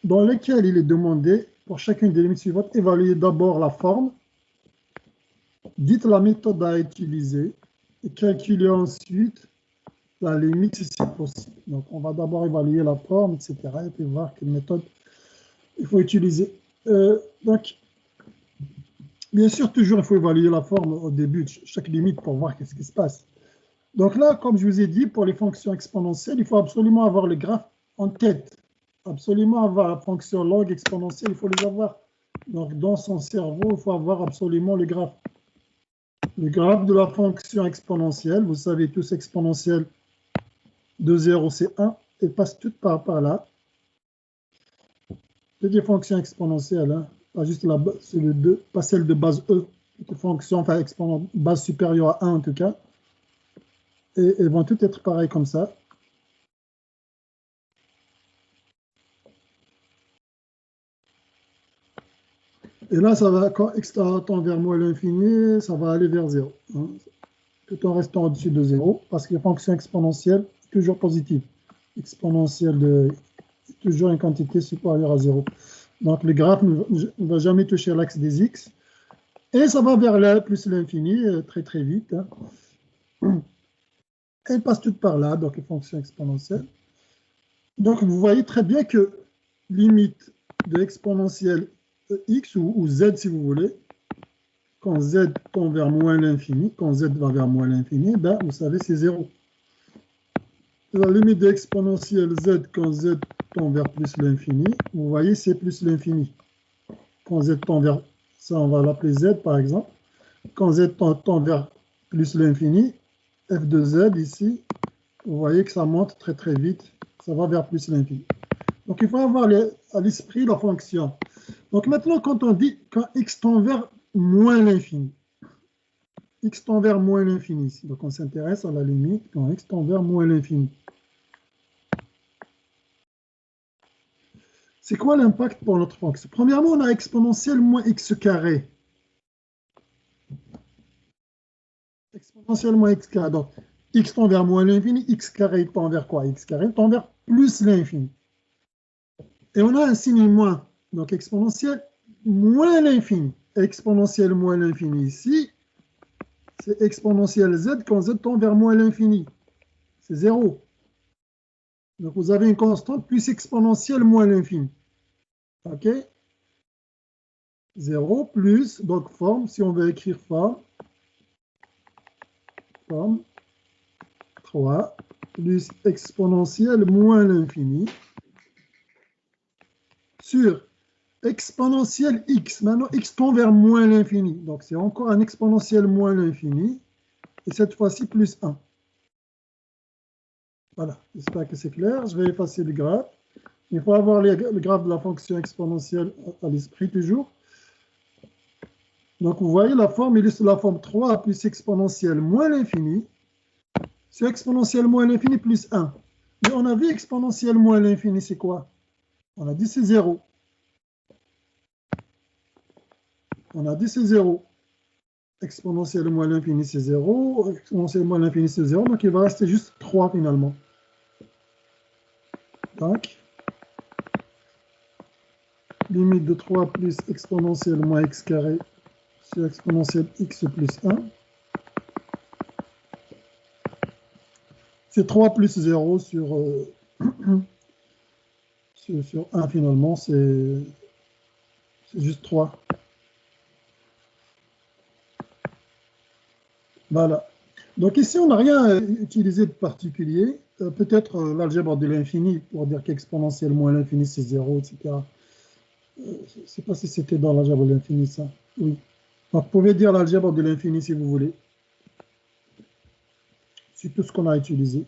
dans lesquels il est demandé, pour chacune des limites suivantes, évaluer d'abord la forme, dites la méthode à utiliser, et calculer ensuite la limite si c'est possible. Donc, on va d'abord évaluer la forme, etc., et puis voir quelle méthode il faut utiliser. Donc, bien sûr, toujours, il faut évaluer la forme au début de chaque limite pour voir qu'est-ce qui se passe. Donc là, comme je vous ai dit, pour les fonctions exponentielles, il faut absolument avoir le graphe en tête. Absolument avoir la fonction log exponentielle, il faut les avoir. Donc, dans son cerveau, il faut avoir absolument le graphe. Le graphe de la fonction exponentielle, vous savez tous, exponentielle de 0, c'est 1, et passe toutes par là. C'est des fonctions exponentielles, hein, pas juste la base, c'est le 2, pas celle de base E, des fonctions, enfin, base supérieure à 1 en tout cas. Et elles vont toutes être pareilles comme ça. Et là, ça va, quand x tend vers moins l'infini, ça va aller vers 0. Hein, tout en restant au-dessus de 0, parce que la fonction exponentielle est toujours positive. Exponentielle de toujours une quantité supérieure à 0. Donc, le graphe ne va jamais toucher l'axe des x. Et ça va vers là, plus l'infini, très très vite. Hein. Elles passent toutes par là, donc les fonctions exponentielles. Donc, vous voyez très bien que limite de exponentielle x ou z si vous voulez, quand z tend vers moins l'infini, quand z va vers moins l'infini, ben, vous savez, c'est 0. La limite de exponentielle z quand z tend vers plus l'infini, vous voyez, c'est plus l'infini. Quand z tend vers, ça on va l'appeler z par exemple, quand z tend vers plus l'infini, f de z ici, vous voyez que ça monte très très vite, ça va vers plus l'infini. Donc il faut avoir à l'esprit la fonction. Donc maintenant, quand on dit quand x tend vers moins l'infini, x tend vers moins l'infini ici, donc on s'intéresse à la limite quand x tend vers moins l'infini. C'est quoi l'impact pour notre fonction? Premièrement, on a exponentielle moins x carré. Exponentielle moins x carré. Donc, x tend vers moins l'infini, x carré tend vers quoi? X carré tend vers plus l'infini. Et on a un signe moins. Donc, exponentielle moins l'infini. Exponentielle moins l'infini ici, c'est exponentielle z quand z tend vers moins l'infini. C'est 0. Donc, vous avez une constante plus exponentielle moins l'infini. OK? 0 plus, donc forme, si on veut écrire forme 3 plus exponentielle moins l'infini sur exponentielle x. Maintenant, x tend vers moins l'infini. Donc, c'est encore un exponentielle moins l'infini. Et cette fois-ci, plus 1. Voilà, j'espère que c'est clair. Je vais effacer le graphe. Il faut avoir le graphe de la fonction exponentielle à l'esprit toujours. Donc, vous voyez, la forme illustre la forme 3 plus exponentielle moins l'infini sur exponentielle moins l'infini plus 1. Mais on a vu exponentielle moins l'infini, c'est quoi? On a dit c'est 0. On a dit c'est 0. Exponentielle moins l'infini, c'est 0. Exponentielle moins l'infini, c'est 0. Donc, il va rester juste 3 finalement. Donc, limite de 3 plus exponentielle moins x carré sur exponentielle x plus 1. C'est 3 plus 0 sur 1 finalement. C'est juste 3. Voilà. Donc ici, on n'a rien utilisé de particulier. Peut-être l'algèbre de l'infini pour dire qu'exponentielle moins l'infini, c'est 0, etc. Je ne sais pas si c'était dans l'algèbre de l'infini, ça. Oui. Donc, vous pouvez dire l'algèbre de l'infini si vous voulez. C'est tout ce qu'on a utilisé.